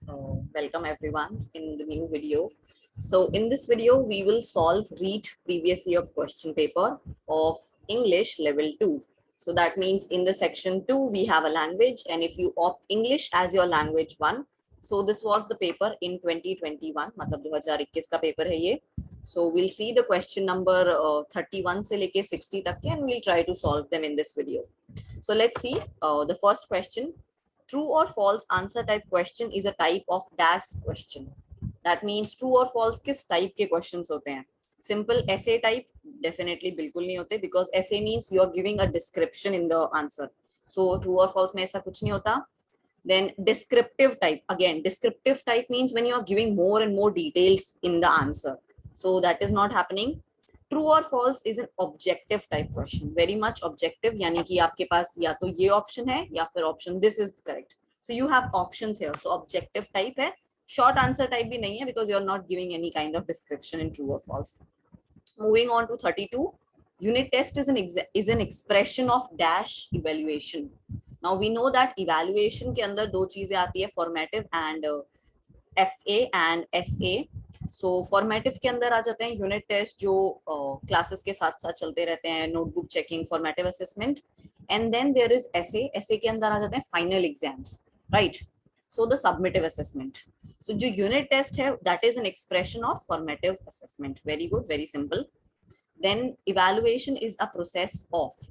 Welcome everyone in the new video. So in this video, we will solve Reet previous year question paper of English level 2. So that means in the section 2, we have a language, and if you opt English as your language 1, so this was the paper in 2021, मतलब 2021 का paper है ये. So we'll see the question number 31 से लेके 60 तक के, and we'll try to solve them in this video. So let's see the first question. True or false answer type question is a type of dash question. That means true or false किस type के questions होते हैं? Simple essay type definitely बिल्कुल नहीं होते, because essay means you are giving a description in the answer. So true or false में ऐसा कुछ नहीं होता. Then descriptive type, again descriptive type means when you are giving more and more details in the answer. So that is not happening. True or false is an objective type question, very much objective, यानी कि आपके पास या तो ये option है या फिर option this is correct. So you have options here. So objective type है. Short answer type भी नहीं है, because you are not giving any kind of description in true or false. Moving on to 32. Unit test is an expression of dash evaluation. Now we know that evaluation के अंदर दो चीजें आती है, formative and FA and SA. So formative के अंदर आ जाते हैं यूनिट टेस्ट, जो क्लासेस के साथ साथ चलते रहते हैं, notebook checking, formative assessment, and then there is SA. SA के अंदर आ जाते हैं final exams, right. So the summative assessment. सो जो यूनिट टेस्ट है that is an expression of formative assessment. Very good, very simple. Then evaluation is a process of.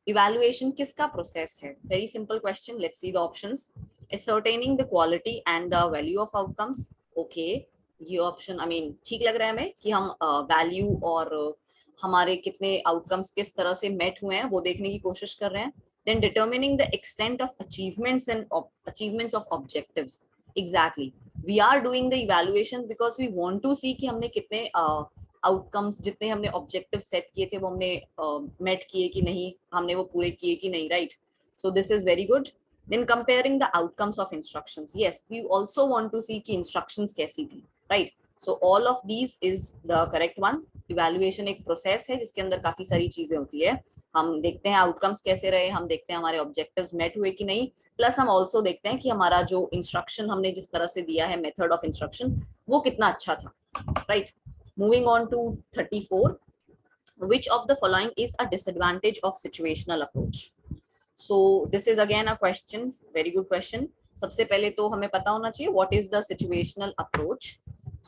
Evaluation किसका process है? Very simple question. Let's see the options. ascertaining the quality and the value of outcomes. Okay, ये option I mean ठीक लग रहा है हमें कि हम वैल्यू और हमारे कितने आउटकम्स किस तरह से मेट हुए हैं वो देखने की कोशिश कर रहे हैं. Then determining the extent of achievements of objectives. Exactly, we are doing the evaluation because we want to see कि हमने कितने आउटकम्स, जितने हमने ऑब्जेक्टिव सेट किए थे वो हमने मेट किए कि नहीं, हमने वो पूरे किए कि नहीं, right. So this is very good. Then comparing the outcomes of instructions. Yes, we also want to see कि instructions कैसी थी, right? So all of these is the correct one. Evaluation एक process है जिसके अंदर काफी सारी चीजें होती है. हम देखते हैं outcomes कैसे रहे, हम देखते हैं हमारे objectives met हुए कि नहीं, प्लस हम also देखते हैं कि हमारा जो instruction हमने जिस तरह से दिया है, method of instruction, वो कितना अच्छा था, right? Moving on to 34. Which of the following is a disadvantage of situational approach? So this is again a question, very good question. सबसे पहले तो हमें पता होना चाहिए what is the situational approach.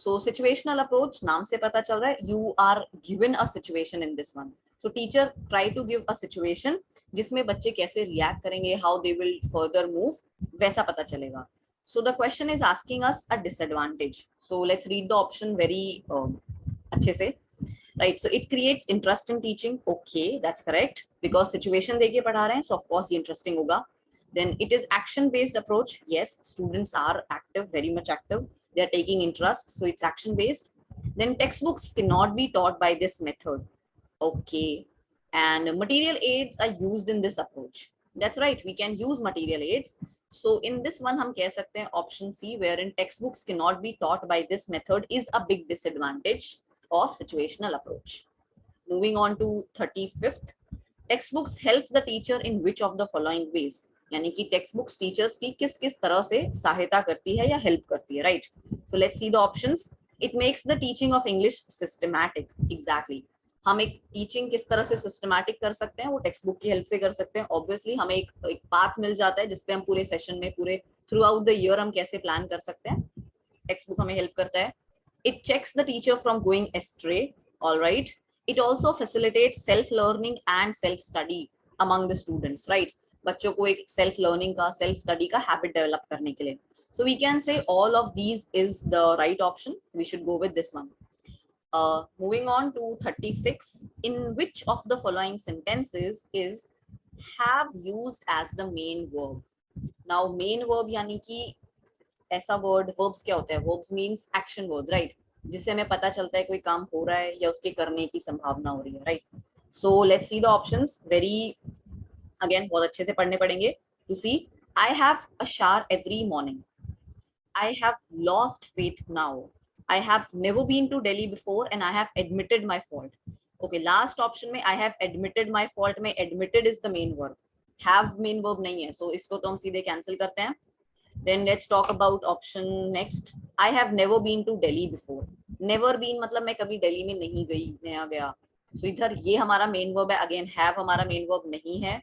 So situational approach नाम से पता चल रहा है you are given a situation in this one. So teacher try to give a situation जिसमें बच्चे कैसे react करेंगे, how they will further move, वैसा पता चलेगा. So the question is asking us a disadvantage. So let's read the option very अच्छे से. Right, so it creates interest in teaching. Okay, that's correct, because situation देके पढ़ा रहे हैं, so of course ये interesting होगा. Then it is action based approach. Yes, students are active, very much active, they are taking interest, so it's action based. Then textbooks cannot be taught by this method. Okay, and material aids are used in this approach. That's right, we can use material aids. So in this one हम कह सकते हैं option C, wherein textbooks cannot be taught by this method, is a big disadvantage of situational approach. Moving on to 35th. Textbooks help the teacher in which of the following ways? यानी कि textbooks teachers की किस किस तरह से सहायता करती है या help करती है, right? So let's see the options. It makes the teaching of English systematic. Exactly. हम एक टीचिंग किस तरह से सिस्टमैटिक कर सकते हैं, वो टेक्स्ट बुक की हेल्प से कर सकते हैं. ऑब्वियसली हमें एक पाथ मिल जाता है जिसपे हम पूरे सेशन में, पूरे थ्रू आउट द ईयर हम कैसे प्लान कर सकते हैं. टेक्स्ट बुक हमें हेल्प करता है. It checks the teacher from going astray. All right. It also facilitates self-learning and self-study among the students, right? बच्चों को एक self-learning का, self-study का habit develop करने के लिए. So we can say all of these is the right option. We should go with this one. Moving on to 36. In which of the following sentences is have used as the main verb? Now main verb यानी कि ऐसा word, verbs क्या होता है? Verbs means action words, right, जिससे हमें पता चलता है कोई काम हो रहा है या उसके करने की संभावना हो रही है, right. So let's see the options very again, बहुत अच्छे से पढ़ने पड़ेंगे to see. I have a shower every morning. I have lost faith now. I have never been to Delhi before and I have admitted my fault. Okay, last option में I have admitted my fault में admitted is the main verb, have main verb नहीं है, सो इसको तो हम सीधे cancel करते हैं. Then let's talk about option next. I have never been to Delhi before. Never been मतलब मैं कभी दिल्ली में नहीं गई, नया गया. So इधर ये हमारा मेन वर्ब है. Again have हमारा मेन वर्ब नहीं है.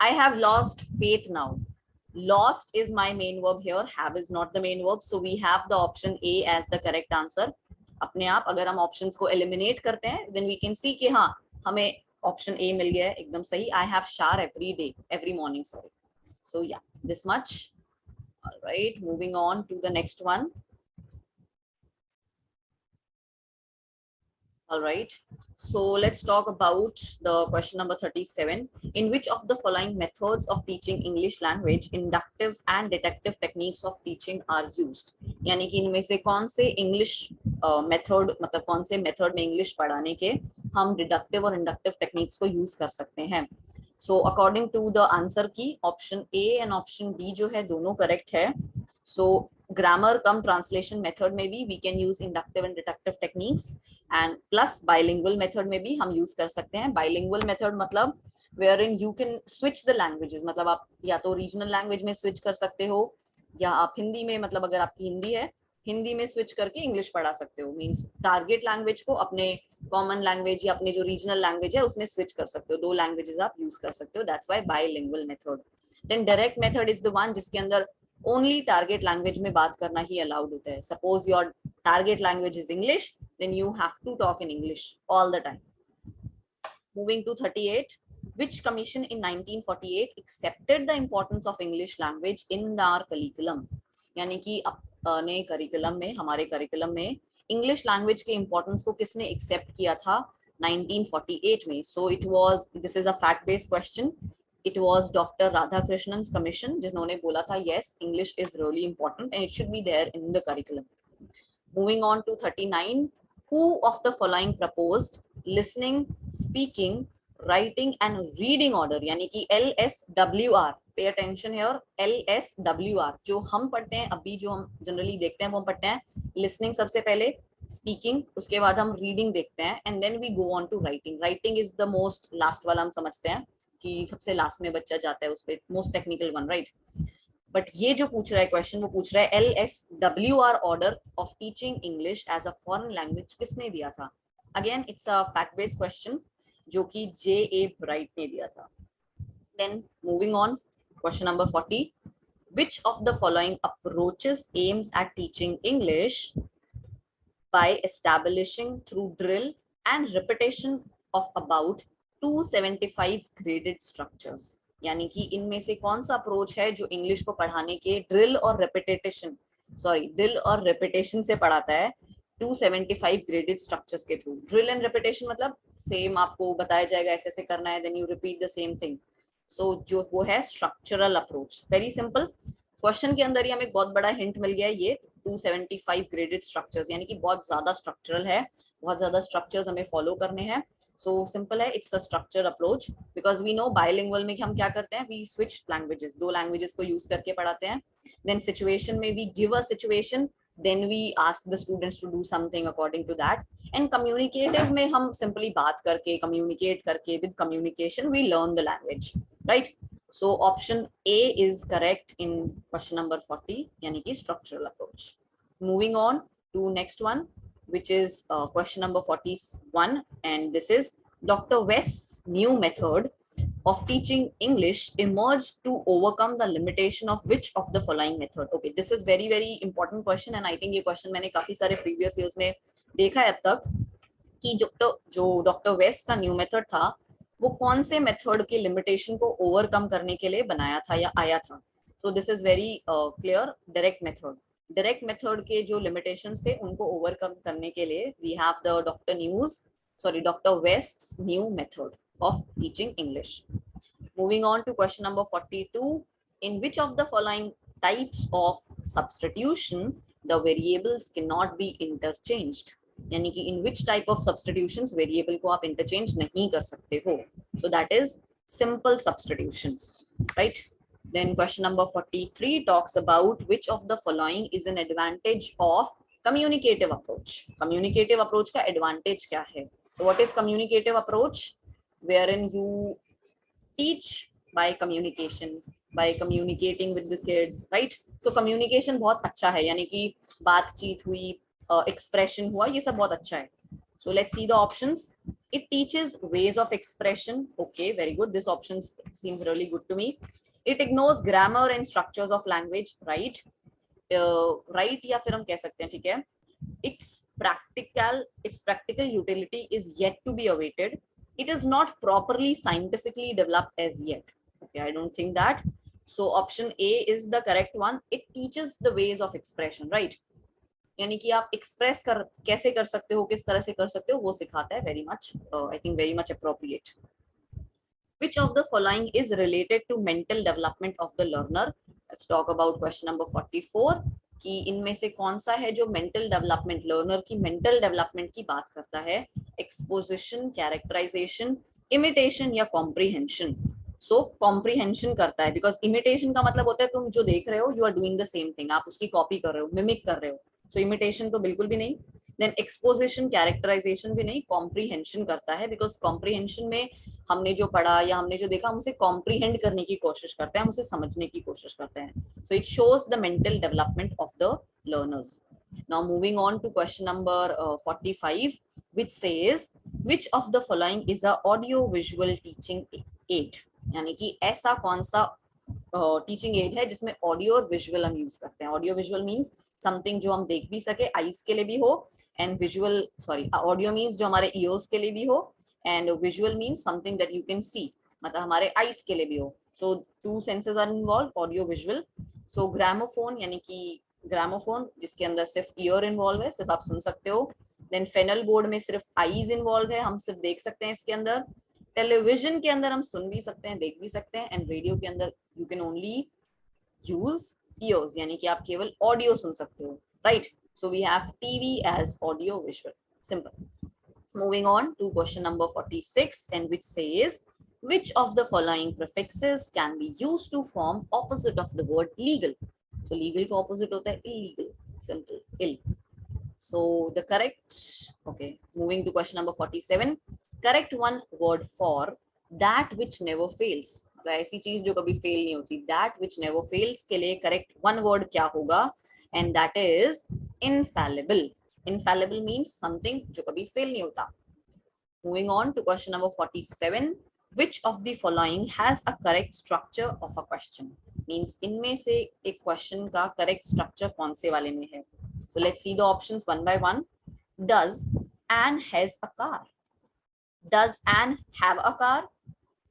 I have lost faith now. Lost is my main verb here. Have is not the main verb. So we have the option A as the correct answer. अपने आप अगर हम options को eliminate करते हैं then we can see कि हाँ हमें ऑप्शन A मिल गया है एकदम सही. I have shower every day, every morning, sorry. So yeah, this much. All right, moving on to the next one. All right, so let's talk about the question number 37. In which of the following methods of teaching English language inductive and deductive techniques of teaching are used? यानी कि इनमें से कौन से English method मतलब कौन से method में इंग्लिश पढ़ाने के हम डिडक्टिव और इंडक्टिव टेक्निक्स को यूज कर सकते हैं. So according to the answer key option A and option D जो है दोनों करेक्ट है. So grammar cum translation method में भी we can use inductive and deductive techniques and plus bilingual method में भी हम use कर सकते हैं. Bilingual method मतलब wherein you can switch the languages, मतलब आप या तो regional language में switch कर सकते हो या आप हिंदी में मतलब अगर आपकी हिंदी है हिंदी में switch करके इंग्लिश पढ़ा सकते हो. मीन्स टारगेट लैंग्वेज को अपने कॉमन लैंग्वेज या अपने जो रीजनल लैंग्वेज है उसमें स्विच कर सकते हो. दो लैंग्वेजेस आप यूज कर सकते हो. That's why bilingual method. Then direct method is the one जिसके अंदर ओनली टारगेट लैंग्वेज में बात करना ही अलाउड होता है. Suppose your target language is English then you have to talk in English all the time. Moving to 38. Which commission in 1948 accepted the importance of English language in our curriculum? यानी कि अपने curriculum में हमारे curriculum में English language के importance को किसने accept किया था 1948 में. So it was, this is a fact based question. It was Dr. Radhakrishnan's commission जिन्होंने बोला था yes English is really important and it should be there in the curriculum. Moving on to 39. Who of the following proposed listening, speaking, writing and reading order यानी कि LSWR. Pay attention here. LSWR जो हम पढ़ते हैं अभी जो हम generally देखते हैं वो हम पढ़ते हैं listening सबसे पहले, speaking उसके बाद हम reading देखते हैं and then we go on to writing. Writing is the most last वाला हम समझते हैं कि सबसे लास्ट में बच्चा जाता है उस पे, most technical one, right. But ये जो पूछ रहा है क्वेश्चन वो पूछ रहा है LSWR order of teaching English as a foreign language किसने दिया था. Again it's a fact based question जो कि J.A. ब्राइट ने दिया था. Then moving on, question number 40. Which of the following approaches aims at teaching English by establishing through drill and repetition of about 275 graded structures? यानी कि इनमें से कौन सा अप्रोच है जो इंग्लिश को पढ़ाने के ड्रिल और रेपिटेशन से पढ़ाता है 275 ग्रेडेड स्ट्रक्चर्स के थ्रू. ड्रिल एंड रेपिटेशन मतलब सेम आपको बताया जाएगा ऐसे ऐसे करना है then you repeat the same thing. So जो वो है structural approach. Very simple. Question के अंदर ही हमें बहुत बड़ा हिंट मिल गया है. ये 275 ग्रेडेड स्ट्रक्चर्स यानी कि बहुत ज्यादा स्ट्रक्चरल है, बहुत ज्यादा स्ट्रक्चर्स हमें फॉलो करने हैं. सो सिंपल है, it's a structure approach because we know bilingual में हम क्या करते हैं, वी स्विच लैंग्वेजेस, दो लैंग्वेजेस को यूज करके पढ़ाते हैं. देन सिचुएशन में we give a situation then we ask the students to do something according to that. And communicative में हम सिंपली बात करके कम्युनिकेट करके with communication we learn the language, right. So option A is correct in question number 40 यानी कि structural approach. Moving on to next one which is question number 41 and this is Dr. West's new method of teaching English emerged to overcome the limitation of which of the following method? Okay, this is very very important question and I think ये question मैंने काफी सारे previous years में देखा है अब तक कि जो डॉक्टर वेस्ट का न्यू मेथड था वो कौन से मेथड के लिमिटेशन को ओवरकम करने के लिए बनाया था या आया था. So this is very clear. Direct method के जो लिमिटेशंस थे उनको ओवरकम करने के लिए we have the doctor West's new method of teaching English. Moving on to question number 42. In which of the following types of substitution the variables can not be interchanged. यानी कि in which type of substitutions variable को आप interchange नहीं कर सकते हो. So that is simple substitution, right. Then question number 43 talks about which of the following is an advantage of communicative approach. Communicative approach का advantage क्या है? What is communicative approach? Wherein you teach by communication, by communicating with the kids, right? So communication बहुत अच्छा है, यानी कि बातचीत हुई, expression हुआ, ये सब बहुत अच्छा है. So let's see the options. It teaches ways of expression. Okay, very good. This option seems really good to me. It ignores grammar and structures of language, right? Right, या फिर हम कह सकते हैं, ठीक है, its practical utility is yet to be awaited. It is not properly scientifically developed as yet. Okay, I don't think that. So option A is the correct one. It teaches the ways of expression, right? यानी कि आप express कर कैसे कर सकते हो, किस तरह से कर सकते हो, वो सिखाता है. Very much, I think very much appropriate. Which of the following is related to mental development of the learner? Let's talk about question number 44. कि इनमें से कौन सा है जो मेंटल डेवलपमेंट, लर्नर की मेंटल डेवलपमेंट की बात करता है? एक्सपोजिशन, कैरेक्टराइजेशन, इमिटेशन या कॉम्प्रीहेंशन? सो कॉम्प्रीहेंशन करता है, बिकॉज इमिटेशन का मतलब होता है तुम जो देख रहे हो, you are doing the same thing, आप उसकी कॉपी कर रहे हो, मिमिक कर रहे हो. सो इमिटेशन तो बिल्कुल भी नहीं. देन एक्सपोजिशन, कैरेक्टराइजेशन भी नहीं. कॉम्प्रीहेंशन करता है, बिकॉज कॉम्प्रीहेंशन में हमने जो पढ़ा या हमने जो देखा, हम उसे कॉम्प्रीहेंड करने की कोशिश करते हैं, हम उसे समझने की कोशिश करते हैं. So it shows the mental development of the learners. Now moving on to question number 45, which says which of the following is a audio visual teaching aid? यानी कि ऐसा कौन सा टीचिंग एड है जिसमें ऑडियो और विजुअल हम use करते हैं? ऑडियो विजुअल मींस समथिंग जो हम देख भी सके, आईज के लिए भी हो, and visual sorry audio means जो हमारे ईयर्स के लिए भी हो, and visual means something that you can see, मतलब हमारे आईज के लिए भी हो. So two senses are involve, audio visual. So gramophone, यानी कि ग्रामोफोन जिसके अंदर सिर्फ ईयर इन्वॉल्व है, सिर्फ आप सुन सकते हो. देन फेनल बोर्ड में सिर्फ आईज इन्वॉल्व है, हम सिर्फ देख सकते हैं इसके अंदर. टेलीविजन के अंदर हम सुन भी सकते हैं, देख भी सकते हैं. एंड रेडियो के अंदर you can only use ears, यानी कि आप केवल ऑडियो सुन सकते हो, right? So we have TV as audio visual. Simple. Moving on to question number 46, and which says which of the following prefixes can be used to form opposite of the word legal? So legal का opposite होता है illegal. Simple, ill. So the correct, okay, moving to question number 47. Correct one word for that which never fails. मतलब ऐसी चीज जो कभी fail नहीं होती, that which never fails के लिए correct one word क्या होगा? And that is infallible. Infallible means something जो कभी fail नहीं होता. Moving on to question number 47. Which of the following has a correct structure of a question? Means इनमें से एक question का correct structure कौन से वाले में है? So let's see the options one by one. Does Anne has a car? Does Anne have a car?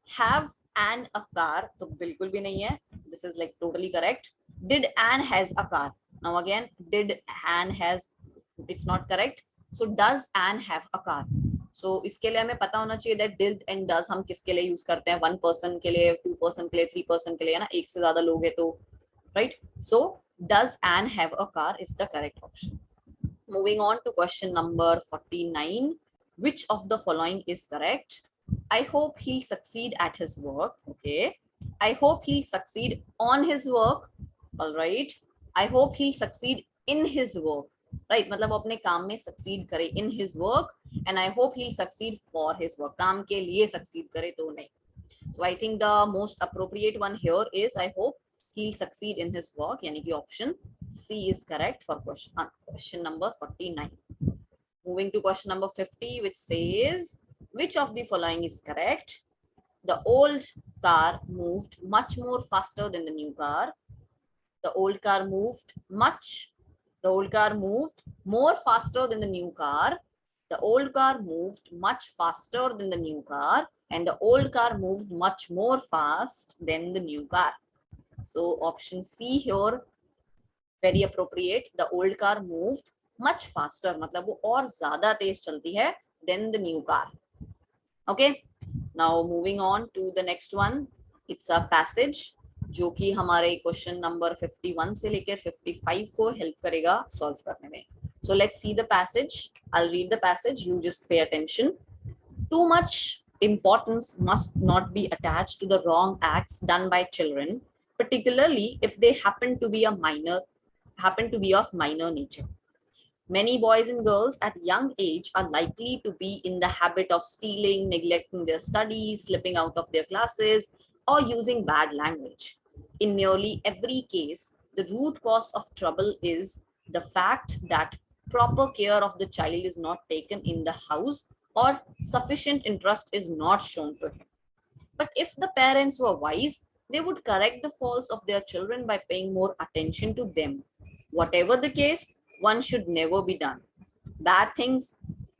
Have Anne a car? तो बिल्कुल भी नहीं है. This is like totally correct. Did Anne has a car? Now again, did Anne has, it's not correct. So does Anne have a car? So इसके लिए हमें पता होना चाहिए that did and does हम किसके लिए यूज करते हैं? 1 person के लिए, 2 person के लिए, 3 person के लिए, ना एक से ज्यादा लोग हैं तो, right? So does Anne have a car is the correct option. Moving on to question number 49. Which of the following is correct? I hope he'll succeed at his work. Okay. I hope he'll succeed on his work. All right. I hope he'll succeed in his work. Right. मतलब वो अपने काम में succeed करे in his work, and I hope he'll succeed for his work. काम के लिए succeed करे तो नहीं. So I think the most appropriate one here is I hope he'll succeed in his work. यानी कि option C is correct for question number 49. Moving to question number 50, which says which of the following is correct? The old car moved much more faster than the new car. The old car moved more faster than the new car. The old car moved much faster than the new car, and the old car moved much more fast than the new car. So option C here, very appropriate. The old car moved much faster, मतलब वो और ज़्यादा तेज चलती है than the new car. Okay. Now moving on to the next one. It's a passage जो कि हमारे question number 51 से लेकर 55 को हेल्प करेगा सॉल्व करने में. So let's see the passage. I'll read the passage. You just pay attention. Too much importance must not be attached to the wrong acts done by children, particularly if they happen to be of minor nature. Many boys and girls at young age are likely to be in the habit of stealing, neglecting their studies, slipping out of their classes, or using bad language. In nearly every case, the root cause of trouble is the fact that proper care of the child is not taken in the house or sufficient interest is not shown to him. But if the parents were wise, they would correct the faults of their children by paying more attention to them. Whatever the case, one should never be done. Bad things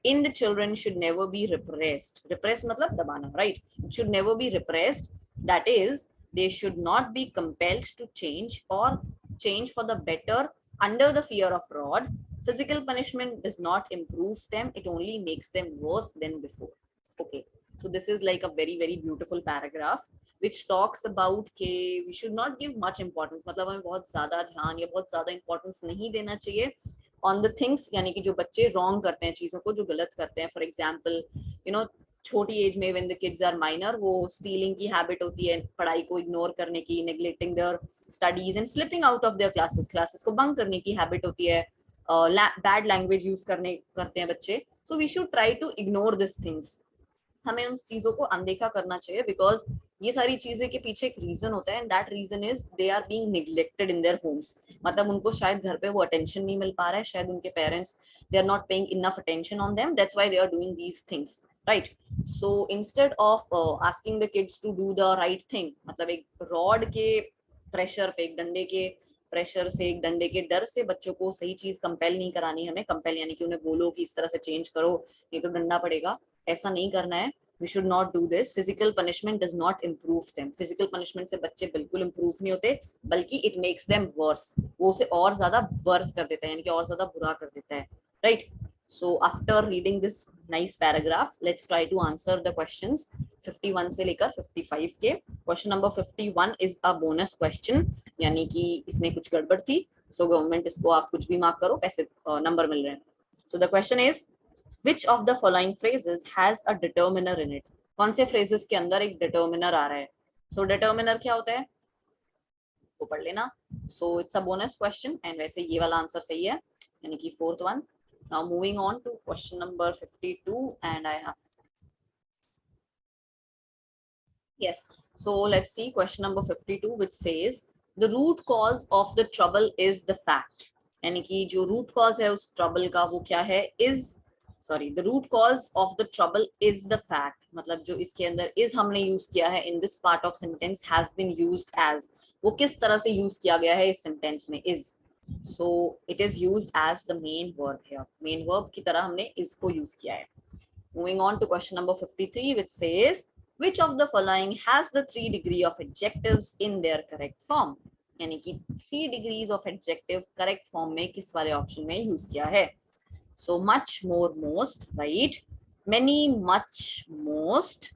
in the children should never be repressed. Repressed matlab dabana, right? It should never be repressed. That is, they should not be compelled to change or change for the better under the fear of rod. Physical punishment does not improve them, it only makes them worse than before. Okay, so this is like a very very beautiful paragraph which talks about कि we should not give much importance, मतलब हमें बहुत ज़्यादा ध्यान या बहुत ज़्यादा importance नहीं देना चाहिए on the things, यानी कि जो बच्चे wrong करते हैं, चीज़ों को जो गलत करते हैं. For example, you know, छोटी एज में when the kids are minor, वो stealing की habit होती है, पढ़ाई को ignore करने की, neglecting their studies and slipping out of their classes को bunk करने की habit होती है, bad language use करते हैं बच्चे. So we should try to ignore these things. हमें उन चीजों को अनदेखा करना चाहिए बिकॉज ये सारी चीजें के पीछे एक रीजन होता है and that reason is they are being neglected in their homes. मतलब उनको शायद घर पे वो अटेंशन नहीं मिल पा रहा है, शायद उनके parents they are not paying enough attention on them, that's why they are doing these things, right. So instead of asking the kids to do the right thing, मतलब एक रॉड के प्रेशर पे, एक डंडे के प्रेशर से, एक डंडे के डर से बच्चों को सही चीज कंपेल नहीं करानी हमें. कंपेल यानी कि उन्हें बोलो कि इस तरह से चेंज करो नहीं तो डंडा पड़ेगा, ऐसा नहीं करना है. We should not do this. Physical punishment does not improve them. Physical punishment से बच्चे बिल्कुल improve नहीं होते, बल्कि it makes them worse. वो उसे और ज़्यादा worse कर देता है, यानी कि और ज़्यादा बुरा कर देता है, right? So after reading this nice paragraph, let's try to answer the questions 51 से लेकर 55 के. Question number 51 is a bonus question, यानी कि इसमें कुछ गड़बड़ थी, so government इसको आप कुछ भी mark करो, पैसे number मिल रहे हैं. So the question is, which of the following phrases has a determiner in it? कौन से phrases के अंदर एक determiner आ रहा है? So determiner क्या होता है? वो पढ़ लेना. So it's a bonus question and वैसे ये वाला आंसर सही है, यानी कि fourth one. Now moving on to question number 52 and I have, yes. So let's see question number 52 which says the root cause of the trouble is the fact. यानी कि जो root cause है उस trouble का वो क्या है? Is, sorry, the root cause of the trouble is the fact. मतलब जो इसके अंदर is हमने यूज किया है in this part of sentence has been used as, वो किस तरह से यूज किया गया है इस sentence में is. So it is used as the main verb here. Main verb की तरह हमने is को यूज किया है. Moving on to question number 53 which says which of the following has the 3 degree of adjectives in their correct form. यानी कि 3 degrees of adjective correct form में किस वाले option में यूज किया है. So much, more, most, right? Many, much, most.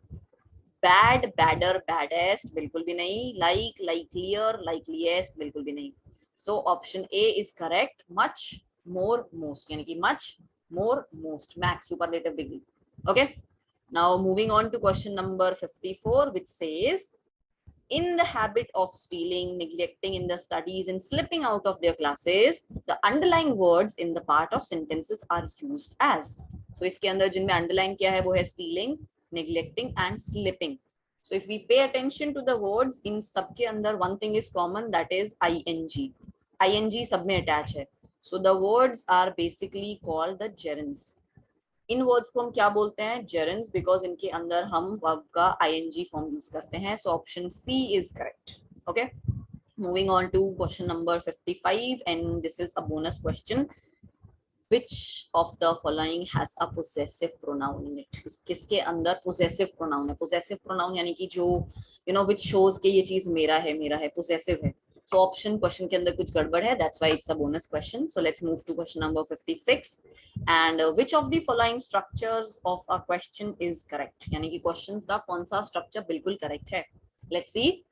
Bad, badder, baddest, बिल्कुल भी नहीं. Like, likelier, likeliest, बिल्कुल भी नहीं. So option A is correct. Much, more, most. यानी कि much, more, most. Max, superlative degree. Okay. Now moving on to question number 54, which says in the habit of stealing, neglecting in the studies and slipping out of their classes, the underlying words in the part of sentences are used as. So इसके अंदर जिनमें underline किया है वो है stealing, neglecting and slipping. So if we pay attention to the words, in सब के अंदर one thing is common, that is ing. ing सब में attach है. So the words are basically called the gerunds. In words को हम क्या बोलते हैं? जेरन्स, बिकॉज इनके अंदर हम वर्ब का आईएनजी फॉर्म यूज करते हैं. So option C is correct. Okay, moving on to question number 55 and this is a bonus question. which of the following has a possessive pronoun in it? किसके अंदर possessive pronoun है? possessive pronoun यानी कि जो which shows कि ये चीज मेरा है, possessive है. So option question के अंदर कुछ गड़बड़ है, that's why it's a bonus question. So let's move to question number 56 and which of the following structures of a question is correct? यानी कि questions का कौन सा structure बिल्कुल correct है? Let's see.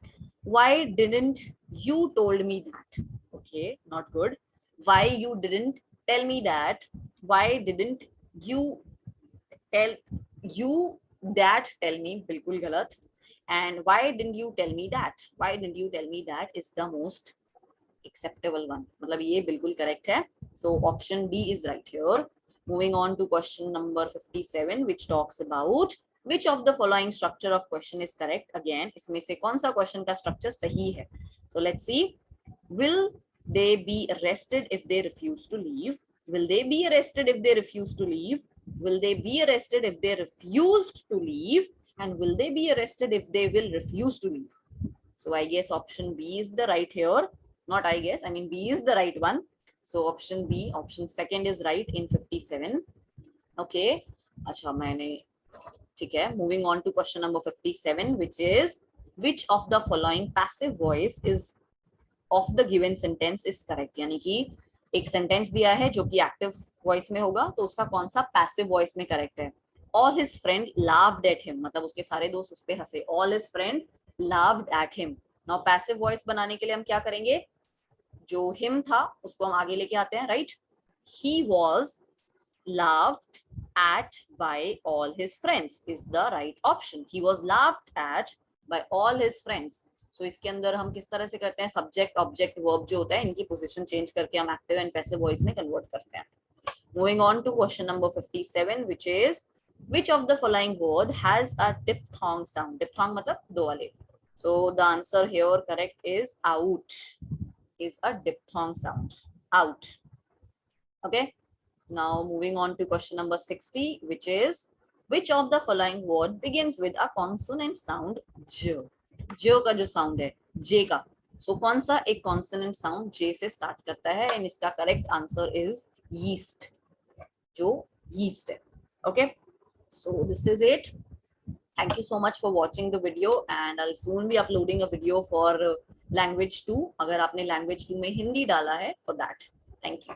Why didn't you told me that? Okay, not good. Why you didn't tell me that? Why didn't you tell me? बिल्कुल गलत. And why didn't you tell me that? Why didn't you tell me that is the most acceptable one. मतलब ये बिल्कुल correct है. So option D is right here. Moving on to question number 57, which talks about Which of the following structure of question is correct? Again, इसमें से कौन सा question का structure सही है? So let's see. Will they be arrested if they refuse to leave? Will they be arrested if they refuse to leave? Will they be arrested if they refused to leave? And will they be arrested if they will refuse to leave? So I guess option B is the right here. Not I guess, I mean B is the right one. So option B, option second is right in 57. Okay. अच्छा मैंने ठीक है. Moving on to question number 57, which of the following passive voice is of the given sentence is correct? यानी कि एक sentence दिया है जो कि एक्टिव वॉइस में होगा, तो उसका कौन सा पैसिव वॉइस में करेक्ट है? All his friend laughed at him, मतलब उसके सारे दोस्त उस पे हंसे. All his friend laughed at him. Now passive voice बनाने के लिए हम क्या करेंगे? जो him था उसको हम आगे लेके आते हैं, right? He was laughed at by all his friends is the right option. He was laughed at by all his friends. So इसके अंदर हम किस तरह से करते हैं? सब्जेक्ट ऑब्जेक्ट वर्ब जो होता है इनकी पोजीशन चेंज करके हम एक्टिव एंड पैसिव वॉइस में कन्वर्ट करते हैं. Moving on to question number 57, which of the following word has a diphthong sound? Diphthong मतलब दो वाले. So the answer here correct is out. Is a diphthong sound. Out. Okay. Now moving on to question number 60, which of the following word begins with a consonant sound j? j का जो sound है j का, so कौन सा एक consonant sound j से start करता है? and इसका correct answer is yeast, जो yeast है. Okay, so this is it. Thank you so much for watching the video and I'll soon be uploading a video for language 2. अगर आपने language 2 में हिंदी डाला है, for that. Thank you.